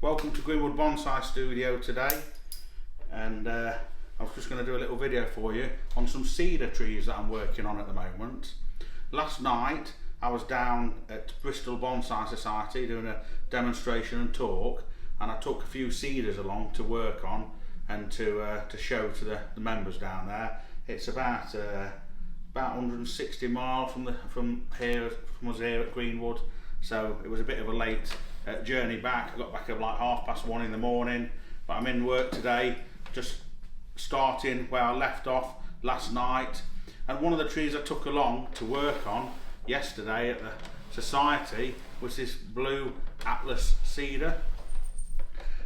Welcome to Greenwood Bonsai studio today, and I was just going to do a little video for you on some cedar trees that I'm working on at the moment. Last night I was down at Bristol Bonsai Society doing a demonstration and talk, and I took a few cedars along to work on and to show to the members down there. It's about 160 miles from us here at Greenwood, so it was a bit of a late journey back. I got back at like 1:30 in the morning, but I'm in work today, just starting where I left off last night. And one of the trees I took along to work on yesterday at the society was this blue Atlas cedar,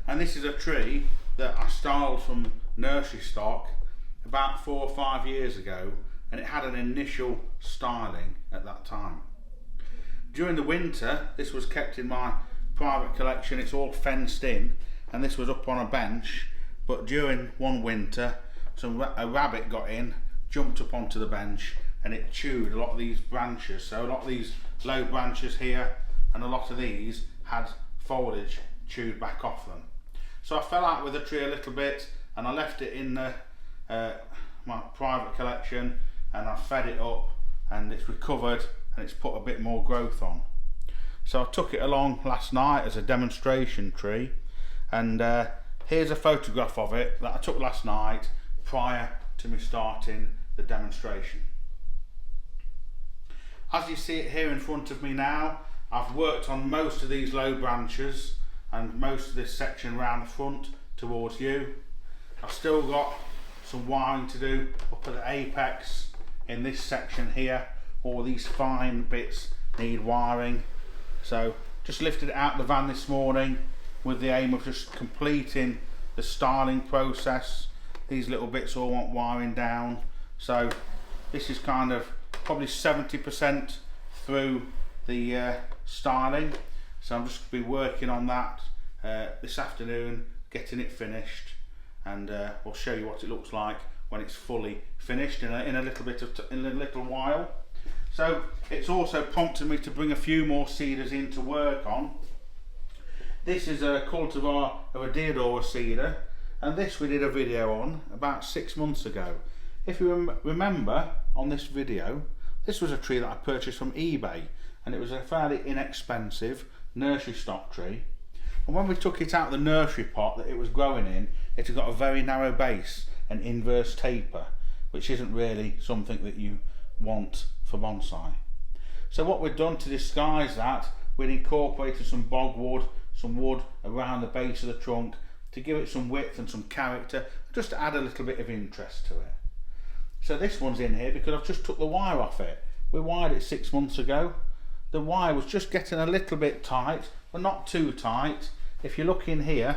and this is a tree that I styled from nursery stock about 4 or 5 years ago, and it had an initial styling at that time. During the winter, this was kept in my private collection. It's all fenced in, and this was up on a bench, but during one winter a rabbit got in, jumped up onto the bench, and it chewed a lot of these branches. So a lot of these low branches here and a lot of these had foliage chewed back off them. So I fell out with the tree a little bit, and I left it in my private collection, and I fed it up, and it's recovered and it's put a bit more growth on. So I took it along last night as a demonstration tree, and here's a photograph of it that I took last night prior to me starting the demonstration. As you see it here in front of me now, I've worked on most of these low branches and most of this section around the front towards you. I've still got some wiring to do up at the apex in this section here. All these fine bits need wiring. So just lifted it out of the van this morning with the aim of just completing the styling process. These little bits all want wiring down. So this is kind of probably 70% through the styling. So I'm just going to be working on that this afternoon, getting it finished, and we'll show you what it looks like when it's fully finished in a little while. So it's also prompted me to bring a few more cedars in to work on. This is a cultivar of a deodora cedar, and this we did a video on about 6 months ago. If you remember on this video, this was a tree that I purchased from eBay, and it was a fairly inexpensive nursery stock tree. And when we took it out of the nursery pot that it was growing in, it had got a very narrow base and inverse taper, which isn't really something that you want for bonsai. So what we've done to disguise that, we've incorporated some bogwood, some wood around the base of the trunk to give it some width and some character, just to add a little bit of interest to it. So this one's in here because I've just took the wire off it. We wired it 6 months ago. The wire was just getting a little bit tight, but not too tight. If you look in here,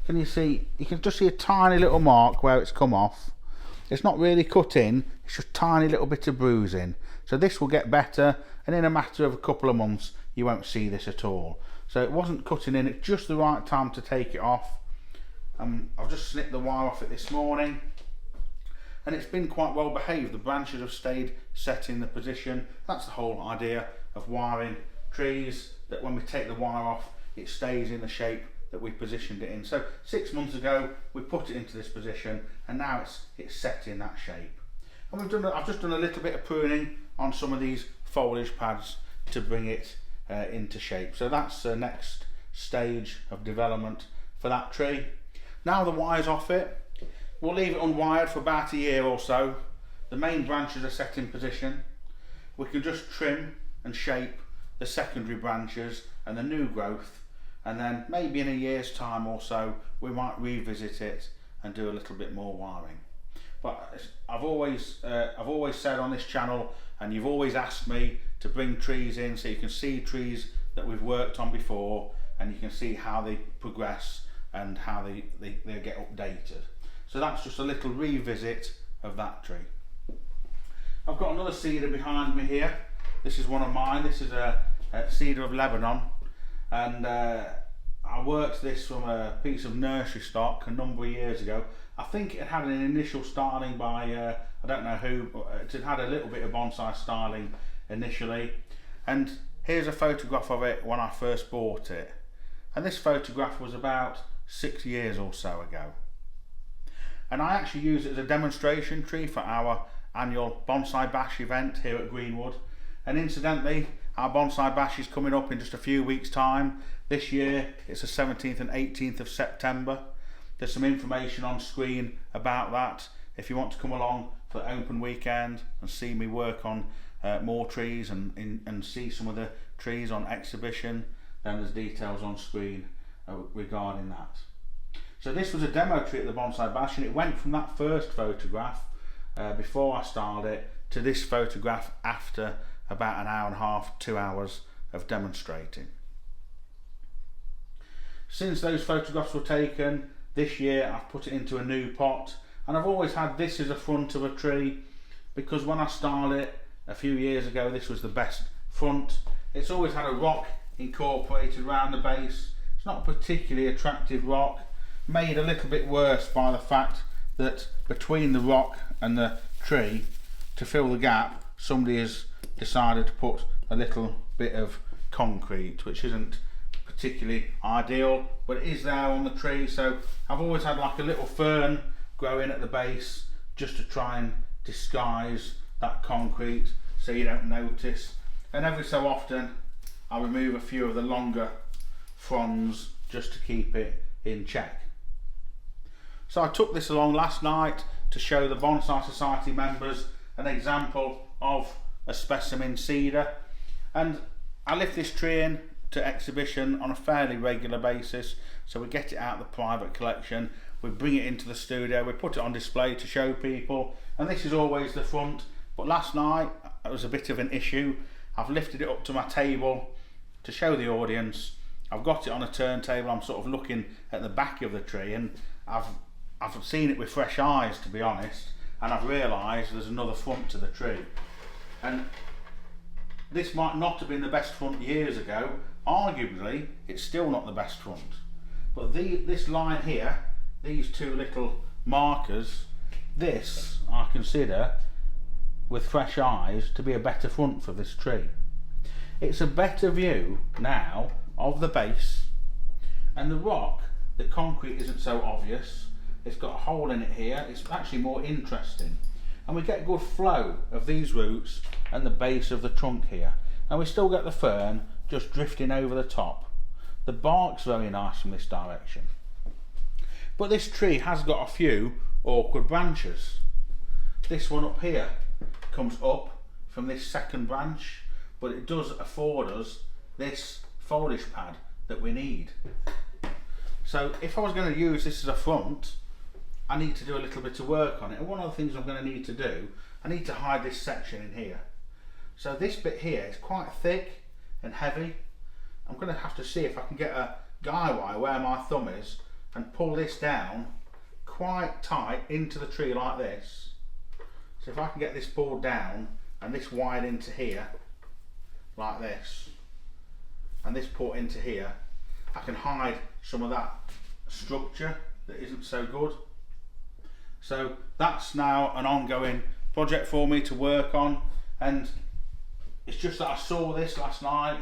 can you see, you can just see a tiny little mark where it's come off. It's not really cut in, it's just a tiny little bit of bruising. So this will get better, and in a matter of a couple of months you won't see this at all. So it wasn't cutting in, it's just the right time to take it off. I've just snipped the wire off it this morning, and it's been quite well behaved. The branches have stayed set in the position. That's the whole idea of wiring trees, that when we take the wire off it stays in the shape that we positioned it in. So 6 months ago we put it into this position, and now it's set in that shape. And I've just done a little bit of pruning on some of these foliage pads to bring it into shape. So that's the next stage of development for that tree. Now the wire's off it, we'll leave it unwired for about a year or so. The main branches are set in position. We can just trim and shape the secondary branches and the new growth, and then maybe in a year's time or so we might revisit it and do a little bit more wiring. But I've always said on this channel, and you've always asked me to bring trees in so you can see trees that we've worked on before, and you can see how they progress and how they get updated. So that's just a little revisit of that tree. I've got another cedar behind me here. This is one of mine. This is a Cedar of Lebanon, and I worked this from a piece of nursery stock a number of years ago. I think it had an initial styling by I don't know who, but it had a little bit of bonsai styling initially. And here's a photograph of it when I first bought it. and this photograph was about 6 years or so ago. And I actually use it as a demonstration tree for our annual Bonsai Bash event here at Greenwood. And incidentally, our Bonsai Bash is coming up in just a few weeks' time. This year it's the 17th and 18th of September. There's some information on screen about that if you want to come along for the open weekend and see me work on more trees and see some of the trees on exhibition. Then there's details on screen regarding that. So this was a demo tree at the Bonsai Bash, and it went from that first photograph before I styled it to this photograph after about an hour and a half, 2 hours of demonstrating. Since those photographs were taken, this year I've put it into a new pot, and I've always had this as a front of a tree because when I styled it a few years ago, this was the best front. It's always had a rock incorporated around the base. It's not a particularly attractive rock, made a little bit worse by the fact that between the rock and the tree, to fill the gap, somebody has decided to put a little bit of concrete, which isn't particularly ideal, but it is there on the tree. So I've always had like a little fern growing at the base just to try and disguise that concrete so you don't notice. And every so often I remove a few of the longer fronds just to keep it in check. So I took this along last night to show the Bonsai Society members an example of a specimen cedar, and I lift this tree in to exhibition on a fairly regular basis. So we get it out of the private collection, we bring it into the studio, we put it on display to show people, and this is always the front. But last night it was a bit of an issue. I've lifted it up to my table to show the audience. I've got it on a turntable. I'm sort of looking at the back of the tree, and I've seen it with fresh eyes, to be honest, and I've realised there's another front to the tree. And this might not have been the best front years ago. Arguably, it's still not the best front. But this line here, these two little markers, this I consider, with fresh eyes, to be a better front for this tree. It's a better view now of the base, and the rock, the concrete isn't so obvious. It's got a hole in it here. It's actually more interesting, and we get good flow of these roots and the base of the trunk here, and we still get the fern just drifting over the top. The bark's very nice from this direction, but this tree has got a few awkward branches. This one up here comes up from this second branch, but it does afford us this foliage pad that we need. So if I was going to use this as a front, I need to do a little bit of work on it, and one of the things I'm going to need to do, I need to hide this section in here. So this bit here is quite thick and heavy. I'm going to have to see if I can get a guy wire where my thumb is and pull this down quite tight into the tree like this. So if I can get this pulled down and this wired into here like this, and this put into here, I can hide some of that structure that isn't so good. So that's now an ongoing project for me to work on, and it's just that I saw this last night,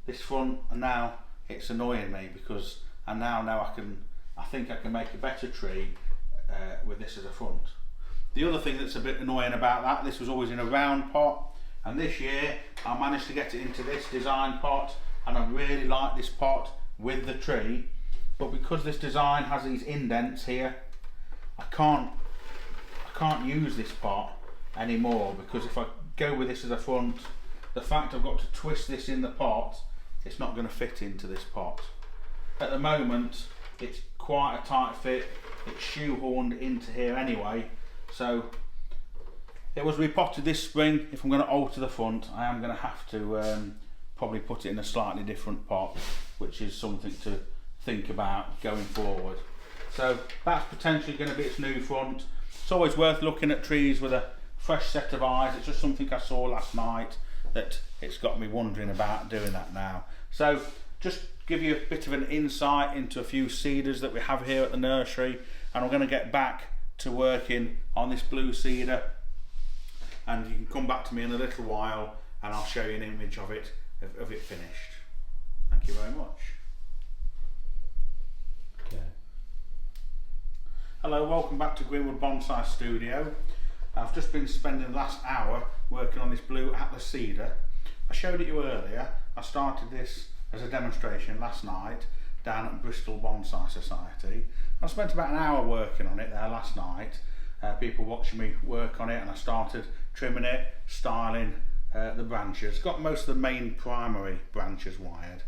this front, and now it's annoying me because I now know I think I can make a better tree with this as a front. The other thing that's a bit annoying about that, this was always in a round pot, and this year I managed to get it into this design pot, and I really like this pot with the tree, but because this design has these indents here, I can't use this pot anymore, because if I go with this as a front, the fact I've got to twist this in the pot, it's not going to fit into this pot. At the moment it's quite a tight fit, it's shoehorned into here anyway, so it was repotted this spring. If I'm going to alter the front, I am going to have to probably put it in a slightly different pot, which is something to think about going forward. So that's potentially going to be its new front. It's always worth looking at trees with a fresh set of eyes. It's just something I saw last night that it's got me wondering about doing that now. So just give you a bit of an insight into a few cedars that we have here at the nursery, and I'm going to get back to working on this blue cedar, and you can come back to me in a little while and I'll show you an image of it finished. Thank you very much. Hello, welcome back to Greenwood Bonsai Studio. I've just been spending the last hour working on this blue Atlas cedar. I showed it you earlier. I started this as a demonstration last night down at Bristol Bonsai Society. I spent about an hour working on it there last night. People watching me work on it, and I started trimming it, styling the branches. Got most of the main primary branches wired,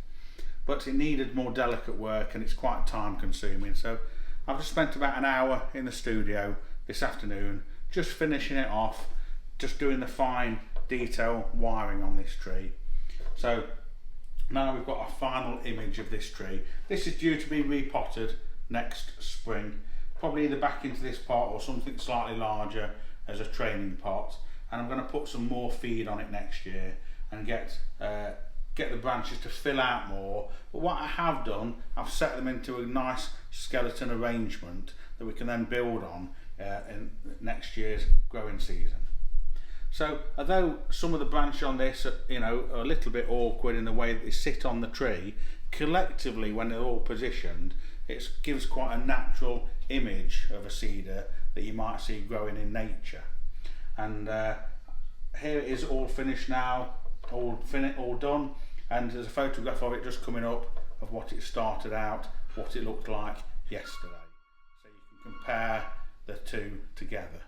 but it needed more delicate work and it's quite time consuming. So I've just spent about an hour in the studio this afternoon just finishing it off, just doing the fine detail wiring on this tree. So now we've got a final image of this tree. This is due to be repotted next spring, probably either back into this pot or something slightly larger as a training pot, and I'm going to put some more feed on it next year and get the branches to fill out more. But what I have done, I've set them into a nice skeleton arrangement that we can then build on in next year's growing season. So although some of the branches on this are, are a little bit awkward in the way that they sit on the tree, collectively when they're all positioned, it gives quite a natural image of a cedar that you might see growing in nature. And here it is all finished now, all done, and there's a photograph of it just coming up of what it started out, what it looked like yesterday, so you can compare the two together.